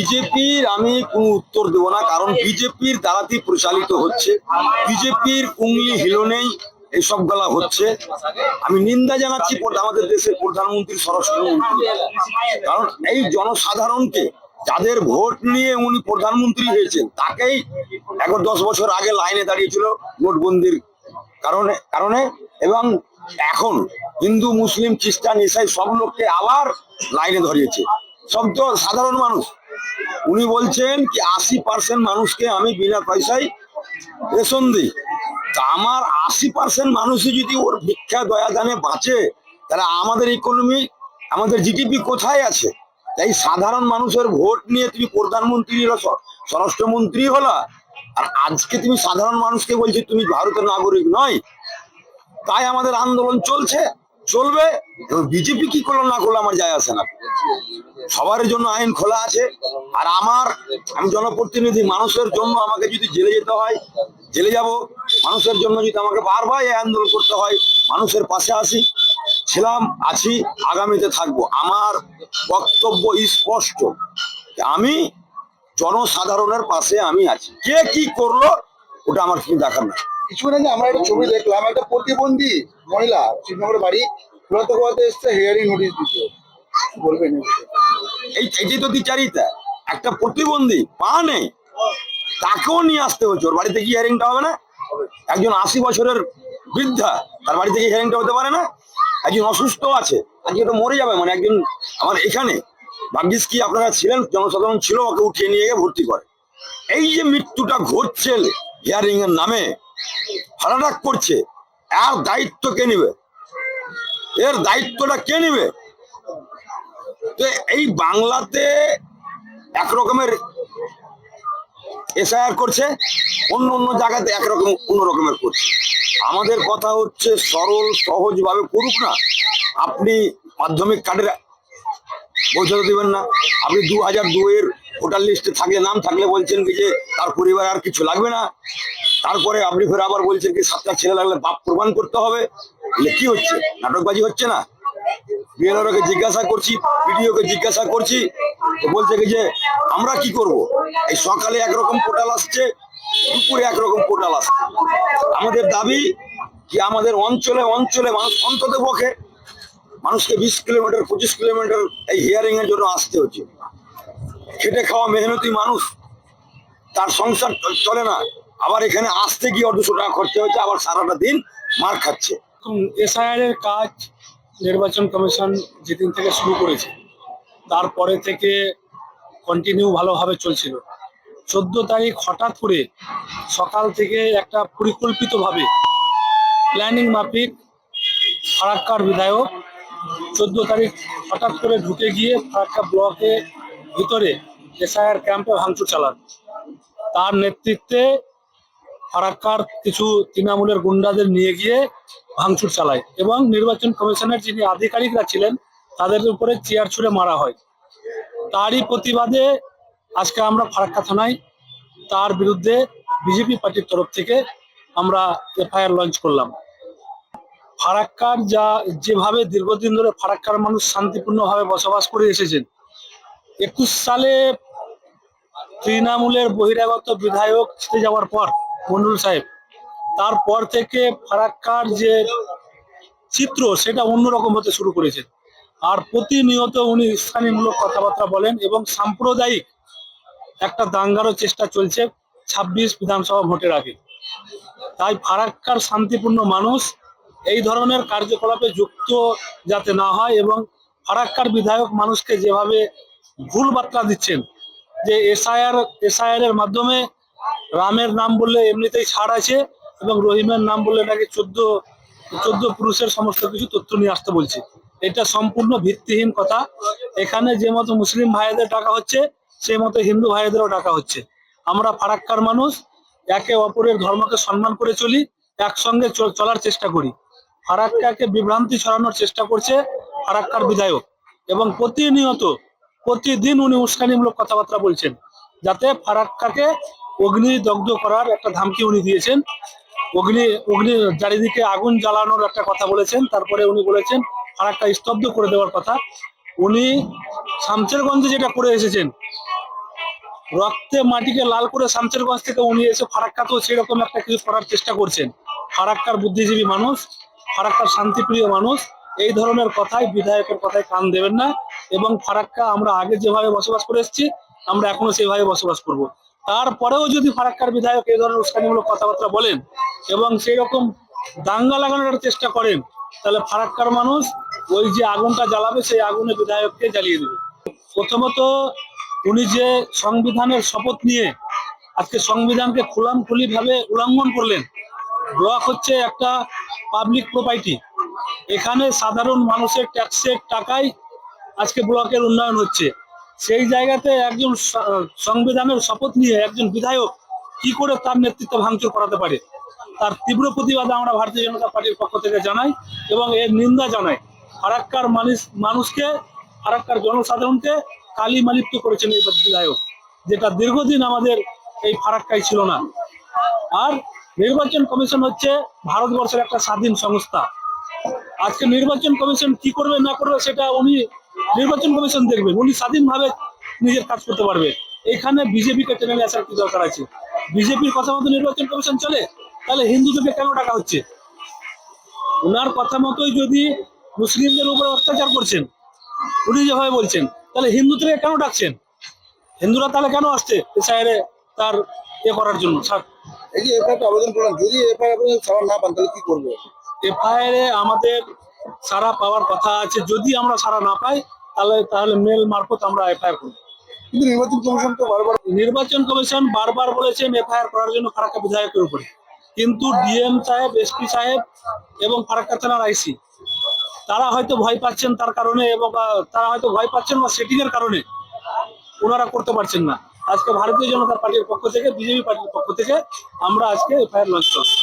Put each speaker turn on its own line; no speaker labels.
বিজেপির আমি কোনো উত্তর দেব না, কারণ বিজেপির দ্বারাতেই প্রচালিত হচ্ছে। বিজেপির উংলি হিলনেই এইসব গলা হচ্ছে। আমি নিন্দা জানাচ্ছি আমাদের দেশের প্রধানমন্ত্রী, স্বরাষ্ট্রমন্ত্রী, কারণ এই জনসাধারণকে যাদের ভোট নিয়ে উনি প্রধানমন্ত্রী হয়েছেন তাকেই 10 বছর আগে লাইনে দাঁড়িয়েছিল নোটবন্দির কারণে কারণে এবং এখন হিন্দু, মুসলিম, খ্রিস্টান, ইসাই সব লোককে আবার লাইনে ধরিয়েছে। সব তো সাধারণ মানুষ। উনি বলছেন কি 80% মানুষকে আমি বিনা পয়সায় রেশন দিই। তা আমার 80% মানুষই যদি ওর ভিক্ষা দয়া দানে বাঁচে, তাহলে আমাদের ইকোনমি, আমাদের জিডিপি কোথায় আছে? তাই সাধারণ মানুষের ভোট নিয়ে তুমি প্রধানমন্ত্রী হলো, স্বরাষ্ট্রমন্ত্রী হলা, আর আজকে তুমি সাধারণ মানুষকে বলছি তুমি ভারতের নাগরিক নয়। তাই আমাদের আন্দোলন চলছে, চলবে। বিজেপি কি করলো না করলো আমার যায় আসে না। সবার জন্য আইন খোলা আছে। আর আমি জনপ্রতিনিধি, মানুষের জন্য আমাকে যদি জেলে যেতে হয় জেলে যাব। মানুষের জন্য যদি আমাকে বারবার এই আন্দোলন করতে হয়, মানুষের পাশে ছিলাম, আছি, আগামীতে থাকবো। আমার বক্তব্য স্পষ্ট, আমি জনসাধারণের পাশে আমি আছি। কে কি করলো ওটা আমার কিছু দেখার না।
কিছুদিন আগে আমরা একটা ছবি দেখলাম, একটা প্রতিবন্ধী মহিলা শ্রীনগরের বাড়ি ফুরাতে এসছে হিয়ারিং নোটিশ দিতে, বলবেন?
এইটাই তো দ্বিচারিতা। একটা প্রতিবন্ধী পা নেই, তাকেও নিয়ে আসতে হচ্ছে। ওর বাড়িতে কি হিয়ারিংটা হবে না? একজন 80 বছরের বৃদ্ধা, তার বাড়িতে কি হিয়ারিংটা হতে পারে না? একজন অসুস্থ আছে, আজকে তো মরে যাবে, মানে একজন আমার এখানে ভাগ্যিস কি আপনারা ছিলেন, জনসাধারণ ছিল, ওকে উঠিয়ে নিয়ে গিয়ে ভর্তি করে। এই যে মৃত্যুটা ঘটছে হিয়ারিং এর নামে, হারাডাক করছে, এর দায়িত্ব কে নিবে? এর দায়িত্বটা কে নিবে? এই বাংলাতে একরকমের এসআইআর করছে, অন্য অন্য জায়গাতে একরকম অন্য রকমের করছে। আমাদের কথা হচ্ছে সরল সহজ ভাবে করুক না। আপনি মাধ্যমিক কার্ডের পৌঁছাতে দেবেন না, আপনি 2002-এর ভোটার লিস্টে থাকলে, নাম থাকলে বলছেন কি যে তার পরিবার আর কিছু লাগবে না। তারপরে আপনি ফের আবার বলছেন কি 7টা ছেলে লাগলে বাপ প্রমাণ করতে হবে। কি হচ্ছে? নাটকবাজি হচ্ছে না? বিএলআরকে জিজ্ঞাসা করছি, বিডিওকে জিজ্ঞাসা করছি, বলছে কি যে আমরা কি করব? এই সকালে একরকম পোর্টাল আসছে, দুপুরে একরকম পোর্টাল আসছে। আমাদের দাবি কি আমাদের অঞ্চলে অঞ্চলে মানুষ অন্তত পক্ষে মানুষকে 20 কিলোমিটার 25 কিলোমিটার এই হিয়ারিং এর জন্য আসতে হচ্ছে। খেটে খাওয়া মেহনতি মানুষ, তার সংসার চলে না, আবার এখানে আসতে গিয়ে 200 টাকা খরচা হচ্ছে, আবার সারাটা দিন মার খাচ্ছে।
এসআইআর এর কাজ নির্বাচন কমিশন যেদিন থেকে শুরু করেছে তারপরে থেকে কন্টিনিউ ভালোভাবে চলছিল। 14 তারিখ হঠাৎ করে সকাল থেকে একটা পরিকল্পিতভাবে প্ল্যানিং মাফিক ফারাক্কার বিধায়ক 14 তারিখ হঠাৎ করে ঢুকে গিয়ে ফারাক্কা ব্লকে ভিতরে এসআইআর ক্যাম্পে ভাঙচুর চালান। তার নেতৃত্বে ফারাক্কার কিছু তৃণমূলের গুন্ডাদের নিয়ে গিয়ে ভাঙচুর চালায় এবং নির্বাচন কমিশনের যিনি আধিকারিকরা ছিলেন তাদের উপরে চেয়ার ছুঁড়ে মারা হয়। তারই প্রতিবাদে আজকে আমরা ফারাক্কা থানায় তার বিরুদ্ধে বিজেপি পার্টির তরফ থেকে আমরা এফআইআর লঞ্চ করলাম। ফারাক্কার যেভাবে দীর্ঘদিন ধরে ফারাক্কার মানুষ শান্তিপূর্ণভাবে বসবাস করে এসেছেন, 21 সালে তৃণমূলের বহিরাগত বিধায়ক ছিটে যাওয়ার পর মন্ডল সাহেব, তারপর থেকে ফারাক্কার যে চিত্র সেটা অন্যরকম হতে শুরু করেছে। আর প্রতিনিয়ত উনি স্থানীয়মূলক কথাবার্তা বলেন এবং সাম্প্রদায়িক একটা দাঙ্গারও চেষ্টা চলছে 26 বিধানসভা ভোটের আগে। তাই ফারাক্কার শান্তিপূর্ণ মানুষ এই ধরনের কার্যকলাপে যুক্ত যাতে না হয় এবং ফারাক্কার বিধায়ক মানুষকে যেভাবে ভুল বার্তা দিচ্ছেন যে এসআইআর এর মাধ্যমে রামের নাম বললে এমনিতেই ছাড় আছে এবং রহিমের নাম বললে নাকি 14 পুরুষের সমস্ত কিছু তথ্য নিয়ে আসতে বলছে, এটা সম্পূর্ণ ভিত্তিহীন কথা। এখানে যে মতো মুসলিম ভাইদের ডাকা হচ্ছে সেই মতো হিন্দু ভাইদেরও ডাকা হচ্ছে। আমরা ফারাক্কার মানুষ একে অপরের ধর্মকে সম্মান করে চলি, একসঙ্গে চলার চেষ্টা করি। ফারাক্কাকে বিভ্রান্তি ছড়ানোর চেষ্টা করছে ফারাক্কার বিধায়ক এবং প্রতিদিন উনি উস্কানিমূলক কথাবার্তা বলছেন, যাতে ফারাক্কাকে অগ্নিদগ্ধ করার একটা ধামকি উনি দিয়েছেন। অগ্নি চারিদিকে আগুন জ্বালানোর একটা কথা বলেছেন, তারপরে উনি বলেছেন ফারাক্কা স্তব্ধ করে দেওয়ার কথা। উনি শামচেরগঞ্জে যেটা করে এসেছেন রক্তে মাটিকে লাল করে শামশেরগঞ্জ থেকে উনি এসে ফারাক্কাতেও সেরকম একটা কিছু করার চেষ্টা করছেন। ফারাক্কার বুদ্ধিজীবী মানুষ, ফারাক্কার শান্তিপ্রিয় মানুষ, এই ধরনের কথায়, বিধায়কের কথায় কান দেবেন না। এবং ফারাক্কা আমরা আগে যেভাবে বসবাস করে এসেছি, আমরা এখনো সেভাবে বসবাস করব। তারপরেও যদি ফারাক্কার বিধায়ক এই ধরনের উস্কানিমূলক কথাবার্তা বলেন এবং সেই রকম দাঙ্গা লাগানোর চেষ্টা করেন, তাহলে ফারাক্কার মানুষ ওই যে আগুনটা জ্বালাবে, সেই আগুনে বিধায়ককে জ্বালিয়ে দেবে। প্রথমত উনি যে সংবিধানের শপথ নিয়ে আজকে সংবিধানকে খোলামখুলি ভাবে উল্লঙ্ঘন করলেন। ব্লক হচ্ছে একটা পাবলিক প্রপার্টি, এখানে সাধারণ মানুষের ট্যাক্সের টাকায় আজকে ব্লকের উন্নয়ন হচ্ছে। সেই জায়গাতে একজন সংবিধানের শপথ নিয়ে একজন বিধায়ক কি করে তার নেতৃত্ব ভাঙচুর করাতে পারে, তার তীব্র প্রতিবাদ আমরা ভারতীয় জনতা পার্টির পক্ষ থেকে জানাই এবং এর নিন্দা জানাই। ফারাক্কার মানুষকে, ফারাক্কার জনসাধারণকে কালিমালিপ্ত করেছেন এই বিধায়ক, যেটা দীর্ঘদিন আমাদের এই ফারাক্কায় ছিল না। আর নির্বাচন কমিশন হচ্ছে ভারতবর্ষের একটা স্বাধীন সংস্থা। আজকে নির্বাচন কমিশন কি করবে না করবে সেটা উনি নির্বাচন কমিশন দেখবেন, উনি স্বাধীনভাবে নিজের কাজ করতে পারবে। এখানে বিজেপিকে টেনে নিয়ে আসার কি দরকার আছে? বিজেপির কথা মতো নির্বাচন কমিশন চলে, তাহলে হিন্দুদেরকে কেন ডাকা হচ্ছে? ওনার কথা মতোই যদি মুসলিমদের উপরে অত্যাচার করছেন, উনি যেভাবে বলছেন, তাহলে হিন্দুদেরকে কেন ডাকছেন? হিন্দুরা তাহলে কেন আসছে এসআইআরে তার করার জন্য?
এই যে এফআইআর আবেদন করলাম, যদি এফআইআর সারা না পান তাহলে কি করবে?
এফআইআর আমাদের সারা পাওয়ার কথা আছে, যদি আমরা সারা না পাই তাহলে মেল মারফত আমরা এফআইআর করব।
কিন্তু নির্বাচন কমিশন তো বারবার
নির্বাচন কমিশন বারবার বলেছেন এফআইআর করার জন্য ফারাক্কা বিধায়কের উপরে, কিন্তু ডিএম সাহেব, এসপি সাহেব এবং ফারাক্কা থানার আইসি তারা হয়তো ভয় পাচ্ছেন, তার কারণে, এবং তারা হয়তো ভয় পাচ্ছেন বা সেটিং এর কারণে ওনারা করতে পারছেন না। আজকে ভারতীয় জনতা পার্টির পক্ষ থেকে, বিজেপি পার্টির পক্ষ থেকে আমরা আজকে এফআইআর লঞ্চ করছি।